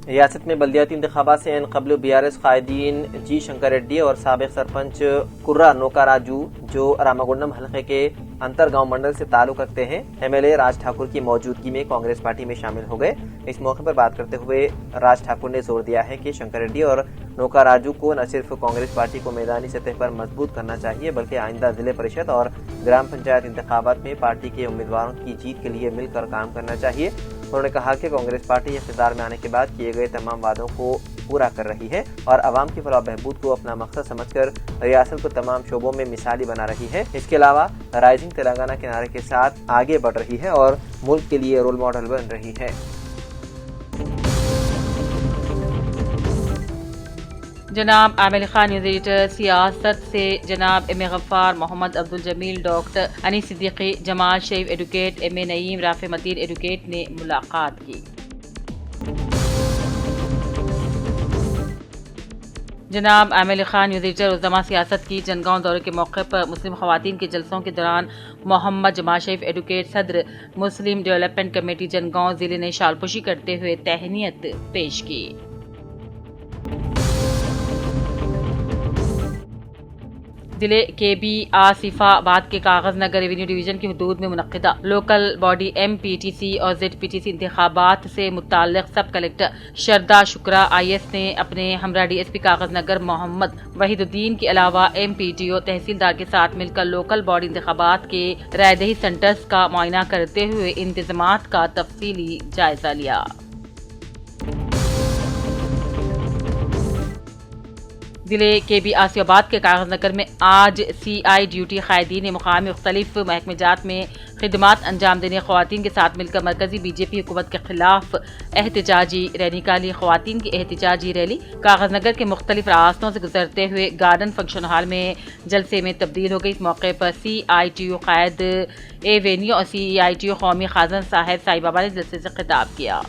ریاست میں بلدیاتی انتخابات سے قبل BRS قائدین جی شنکر ریڈی اور سابق سرپنچ کرا نوکا راجو جو راماگنڈم حلقے کے انتر گاؤں منڈل سے تعلق رکھتے ہیں MLA راج ٹھاکر کی موجودگی میں کانگریس پارٹی میں شامل ہو گئے۔ اس موقع پر بات کرتے ہوئے راج ٹھاکر نے زور دیا ہے کہ شنکر ریڈی اور نوکا راجو کو نہ صرف کانگریس پارٹی کو میدانی سطح پر مضبوط کرنا چاہیے بلکہ آئندہ ضلع پریشد اور گرام پنچایت انتخابات میں پارٹی کے امیدواروں کی جیت کے لیے مل کر کام کرنا چاہیے۔ انہوں نے کہا کہ کانگریس پارٹی اقتدار میں آنے کے بعد کیے گئے تمام وعدوں کو پورا کر رہی ہے اور عوام کی فلاح و بہبود کو اپنا مقصد سمجھ کر ریاست کو تمام شعبوں میں مثالی بنا رہی ہے۔ اس کے علاوہ رائزنگ تلنگانہ کے نعرے کے ساتھ آگے بڑھ رہی ہے اور ملک کے لیے رول ماڈل بن رہی ہے۔ جناب عامر خان نیوز ایڈیٹر، سیاست سے جناب M.A. غفار، محمد عبدالجمیل، ڈاکٹر انیس صدیقی، جمال شریف ایڈوکیٹ، M.A. نعیم، رافع متین ایڈوکیٹ نے ملاقات کی۔ جناب عامر خان نیوز ایڈیٹر روزنامہ سیاست کی جنگاؤں دورے کے موقع پر مسلم خواتین کے جلسوں کے دوران محمد جمال شریف ایڈوکیٹ صدر مسلم ڈیولپمنٹ کمیٹی جنگاؤں ضلع نے شال پوشی کرتے ہوئے تہنیت پیش کی۔ ضلع کے بی آصف آباد کے کاغذ نگر ریونیو ڈویژن کی حدود میں منعقدہ لوکل باڈی MPTC اور ZPTC انتخابات سے متعلق سب کلکٹر شردا شکرا IS نے اپنے ہمراہ DSP کاغذ نگر محمد وحید الدین کے علاوہ MPTO تحصیلدار کے ساتھ مل کر لوکل باڈی انتخابات کے رائے دہی سینٹرز کا معائنہ کرتے ہوئے انتظامات کا تفصیلی جائزہ لیا۔ ضلع کے بی آصف آباد کے کاغذ نگر میں آج CI ڈیوٹی قائدین نے مقامی مختلف محکمہ جات میں خدمات انجام دینے خواتین کے ساتھ مل کر مرکزی BJP حکومت کے خلاف احتجاجی ریلی نکالی۔ خواتین کی احتجاجی ریلی کاغذ نگر کے مختلف راستوں سے گزرتے ہوئے گارڈن فنکشن ہال میں جلسے میں تبدیل ہو گئی۔ اس موقع پر CITU قائد وینیو اور CITU قومی خازن صاحب سائی بابا نے جلسے سے خطاب کیا۔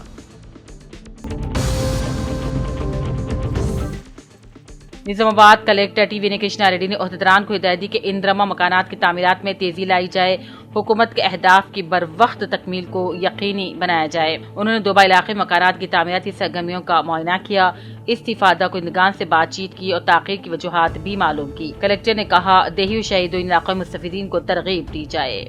نظام آباد کلیکٹر TVN کرشنا ریڈی نے عہدیداران کو ہدایت دی کہ اندرما مکانات کی تعمیرات میں تیزی لائی جائے، حکومت کے اہداف کی بروقت تکمیل کو یقینی بنایا جائے۔ انہوں نے دوبا علاقے مکانات کی تعمیراتی سرگرمیوں کا معائنہ کیا، استفادہ کنندگان سے بات چیت کی اور تاخیر کی وجوہات بھی معلوم کی۔ کلیکٹر نے کہا دیہی و شہری علاقوں میں مستفیدین کو ترغیب دی جائے۔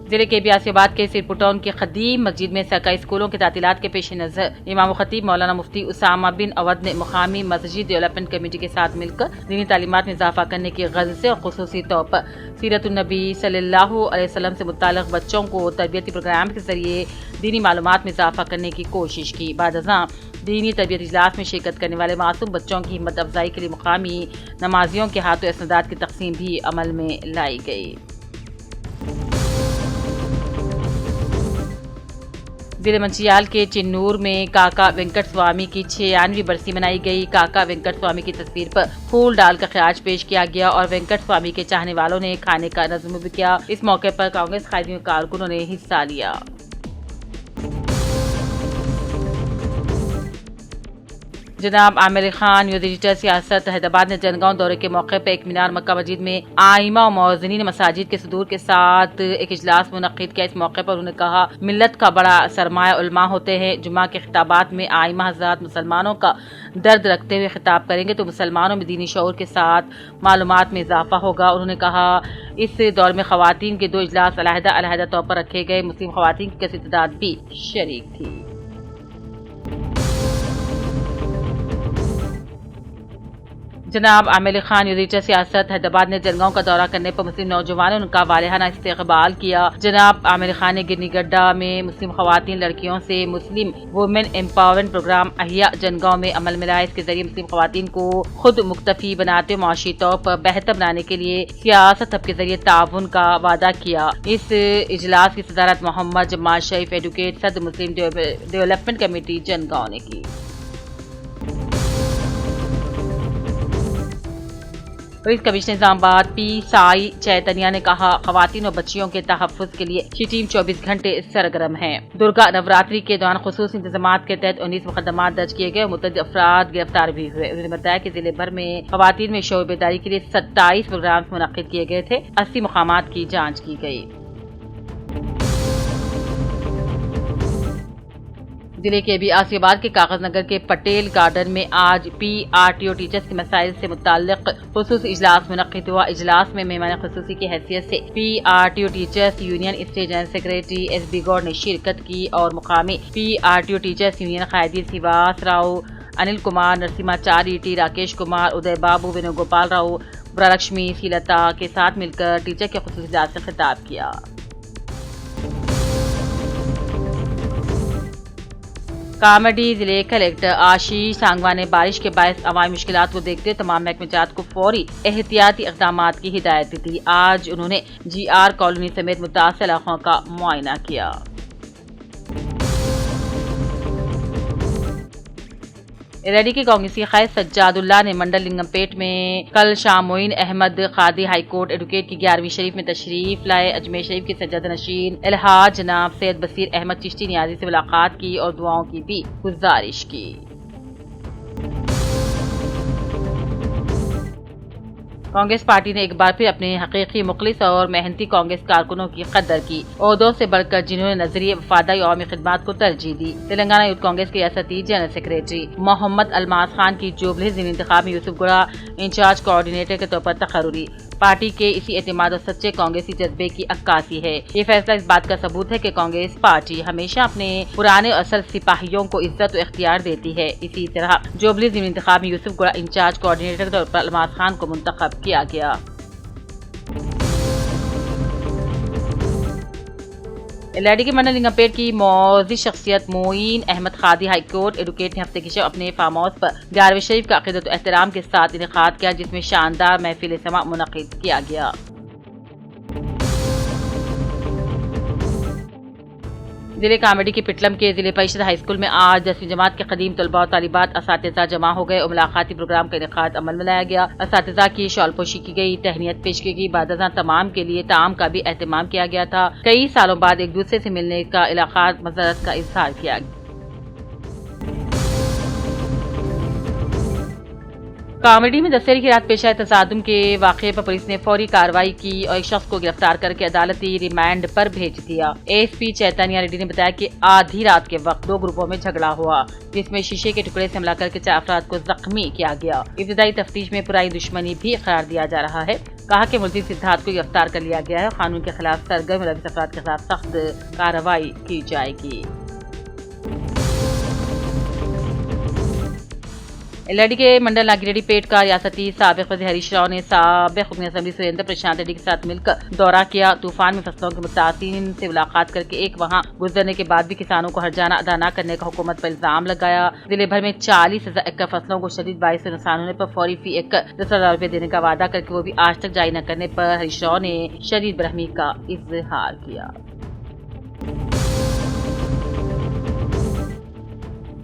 ضلع کے بی آصف آباد کے سرپٹون کی قدیم مسجد میں سرکاری اسکولوں کے تعطیلات کے پیش نظر امام و خطیب مولانا مفتی اسامہ بن اودھ نے مقامی مسجد ڈیولپمنٹ کمیٹی کے ساتھ مل کر دینی تعلیمات میں اضافہ کرنے کی غرض سے اور خصوصی طور پر سیرت النبی صلی اللہ علیہ وسلم سے متعلق بچوں کو تربیتی پروگرام کے ذریعے دینی معلومات میں اضافہ کرنے کی کوشش کی۔ بعد ازاں دینی تربیت اجلاس میں شرکت کرنے والے معصوم بچوں کی ہمت افزائی کے لیے مقامی نمازیوں کے ہاتھوں اسنادات کی تقسیم بھی عمل میں لائی گئی۔ ضلع منچیال کے چنور میں کاکا وینکٹ سوامی کی 96ویں برسی منائی گئی۔ کاکا وینکٹ سوامی کی تصویر پر پھول ڈال کر خراج پیش کیا گیا اور وینکٹ سوامی کے چاہنے والوں نے کھانے کا نظم بھی کیا۔ اس موقع پر کانگریس قائدین و کارکنوں نے حصہ لیا۔ جناب عامر خان نیوز ایڈیٹر سیاست حیدرآباد نے جنگاؤں دورے کے موقع پر ایک مینار مکہ مسجد میں آئمہ و مؤذنین مساجد کے صدور کے ساتھ ایک اجلاس منعقد کیا۔ اس موقع پر انہوں نے کہا ملت کا بڑا سرمایہ علماء ہوتے ہیں۔ جمعہ کے خطابات میں آئمہ حضرات مسلمانوں کا درد رکھتے ہوئے خطاب کریں گے تو مسلمانوں میں دینی شعور کے ساتھ معلومات میں اضافہ ہوگا۔ انہوں نے کہا اس دور میں خواتین کے 2 اجلاس علیحدہ طور پر رکھے گئے۔ مسلم خواتین کی کثیر تعداد بھی شریک تھی۔ جناب عامر خان نیوز ایڈیٹر سیاست حیدرآباد نے جنگاؤں کا دورہ کرنے پر مسلم نوجوانوں نے ان کا والہانہ استقبال کیا۔ جناب عامر خان نے گرنی گڈھا میں مسلم خواتین لڑکیوں سے مسلم وومن امپاورمنٹ پروگرام احیا جنگاؤں میں عمل میں لایا۔ اس کے ذریعے مسلم خواتین کو خود مکتفی بناتے معاشی طور پر بہتر بنانے کے لیے سیاست ہب کے ذریعے تعاون کا وعدہ کیا۔ اس اجلاس کی صدارت محمد جمال شریف ایڈوکیٹ صدر مسلم ڈیولپمنٹ کمیٹی جنگاؤں نے کی۔ पुलिस कमिश्नर निजाम आबाद पी साई चैतन्या ने कहा, खवातीन और बच्चियों के तहफ्फुज के लिए ये टीम 24 घंटे सरगर्म है। दुर्गा नवरात्रि के दौरान खुसूसी इंतजामात के तहत 19 मुकदमात दर्ज किए गए, मुतअद्दिद अफराद गिरफ्तार भी हुए। उन्होंने बताया कि जिले भर में खवातीन में शौर बेदारी के लिए 27 प्रोग्राम मुनक्किद किए गए थे, 80 मुकामात की जाँच की गयी। जिले के भी आसियाबाद के कागज नगर के पटेल गार्डन में आज PRTO टीचर्स के मसाइल से मुताल्लिक खुसूसी इजलास मुनक्किद हुआ। इजलास में मेहमान खुसूसी की हैसियत से PRTO teachers union state general secretary SB Goud ने शिरकत की और मुकामी PRTO टीचर्स यूनियन कायदीन श्रीवास राव, अनिल कुमार, नरसिम्हाचारी, T राकेश कुमार, उदय बाबू, वेणुगोपाल राव, वरलक्ष्मी, श्रीलता के साथ मिलकर टीचर के खुसूसी इजलास से खिताब किया। कामाडी जिले कलेक्टर आशीष सांगवा ने बारिश के बायस अवामी मुश्किलात को देखते हुए तमाम महकमेजात को फौरी एहतियाती इक़दामात की हिदायत दी थी। आज उन्होंने GR कॉलोनी समेत मुतासिर इलाकों का मुआयना किया। एलआईडी के कांग्रेसी क़ायद सज्जादुल्लाह ने मंडल लिंगमपेट में कल शाम मोइन अहमद कादी हाई कोर्ट एडवोकेट की 11वीं शरीफ में तशरीफ लाए। अजमेर शरीफ के सज्जाद नशीन अलहाज जनाब सैयद बसीर अहमद चिश्ती नियाज़ी से मुलाकात की और दुआओं की भी गुजारिश की। कांग्रेस पार्टी ने एक बार फिर अपने हकीकी मुखलिस और मेहनती कांग्रेस कारकुनों की कदर की। ओहदों से बढ़कर जिन्होंने नजरिए वफादारी और अवामी खिदमत को तरजीह दी। तेलंगाना यूथ कांग्रेस के रियासती जनरल सेक्रेटरी मोहम्मद अलमास खान की जुबली ज़िमनी इंतखाब में यूसुफ गुड़ा इंचार्ज कोऑर्डिनेटर के तौर पर तकर्रुरी पार्टी के इसी एतमाद और सच्चे कांग्रेसी जज्बे की अक्कासी है। ये फैसला इस बात का सबूत है कि कांग्रेस पार्टी हमेशा अपने पुराने और असल सिपाहियों को इज्जत और इख्तियार देती है। इसी तरह जुबली ज़िमनी इंतखाब में यूसुफ गुड़ा इंचार्ज कोऑर्डिनेटर के तौर पर अलमास खान को मुंतखब किया गया। एलआईडी के मंडल लिंगमपेट की मौजी शख्सियत मोइन अहमद कादी हाई कोर्ट एडवोकेट ने हफ्ते की शब अपने फार्म हाउस पर 11वीं शरीफ का अक़ीदत और एहतराम के साथ इनेकाद किया, जिसमें शानदार महफिल समा मुनक़िद किया गया। जिले कामेडी के पिटलम के जिले परिषद हाई स्कूल में आज 10वीं जमात के कदीम तलबा और तालिबात असातिज़ा जमा हो गए और मुलाकाती प्रोग्राम का इनेकाद अमल में लाया गया। असातिज़ा की शॉलपोशी की गई, तहनीत पेश की गई। बाद तमाम के लिए ताम का भी एहतमाम किया गया था। कई सालों बाद एक दूसरे से मिलने का इलाका मज़रत का इजहार किया गया। कामेडी में दशहरे की रात पेश आए तसादुम के वाक़े पर पुलिस ने फौरी कार्रवाई की और एक शख्स को गिरफ्तार करके अदालती रिमांड पर भेज दिया। ASP चैतन्या रेड्डी ने बताया कि आधी रात के वक्त 2 ग्रुपों में झगड़ा हुआ, जिसमें शीशे के टुकड़े से हमला करके 4 अफराद को जख्मी किया गया। इब्तिदाई तफ्तीश में पुरानी दुश्मनी भी करार दिया जा रहा है। कहा कि मुलजिम सिद्धार्थ को गिरफ्तार कर लिया गया है। कानून के खिलाफ सरगर्म मुलविस अफराद के साथ सख्त कार्रवाई की जाएगी। एलआईडी के मंडल नागिरेड्डी पेट का रियासती साबिक वज़ीर हरीश राव ने साबिक हुक्म असम्बली सुरेंद्र प्रशांत रेड्डी के साथ मिलकर दौरा किया। तूफान में फसलों के मुतासिरीन से मुलाकात करके एक वहां गुजरने के बाद भी किसानों को हर्जाना अदा न करने का हुकूमत पर इल्जाम लगाया। जिले भर में 40,000 एकड़ फसलों को शदीद बारिश से नुकसान होने पर फौरी फी एकड़ 10,000 रुपये देने का वादा करके वो भी आज तक जारी न करने पर हरीश राव ने शदीद बरहमी का इजहार किया।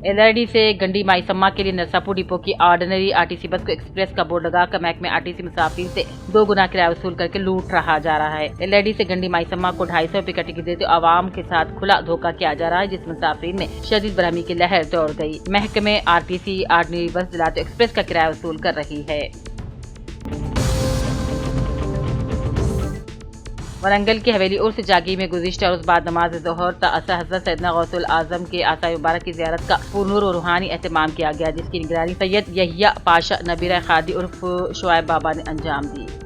एलआईडी से गंडी माईसम्मा के लिए नरसापुर डिपो की ऑर्डिनरी आरटीसी बस को एक्सप्रेस का बोर्ड लगाकर महकमे आरटीसी मुसाफिर से 2 गुना किराया वसूल करके लूट रहा जा रहा है। एलआईडी से गंडी माईसम्मा को 250 रुपये का टिकट देते आवाम के साथ खुला धोखा किया जा रहा है, जिस मुसाफिर में शदीद बरहमी की लहर दौड़ गई। महकमे आरटीसी ऑर्डिनरी बस दिलाते एक्सप्रेस का किराया वसूल कर रही है। वरंगल की हवेली उर्स जागी में गुज़िश्ता रोज़ बाद नमाज ज़ोहर ताअसा हज़रत सैयदना गौसुल आज़म के आसाए मुबारक की ज़ियारत का पुरनूर और रूहानी एहतमाम किया गया, जिसकी निगरानी सैयद यहिया पाशा नबीरा खादी उर्फ शुआइब बाबा ने अंजाम दी।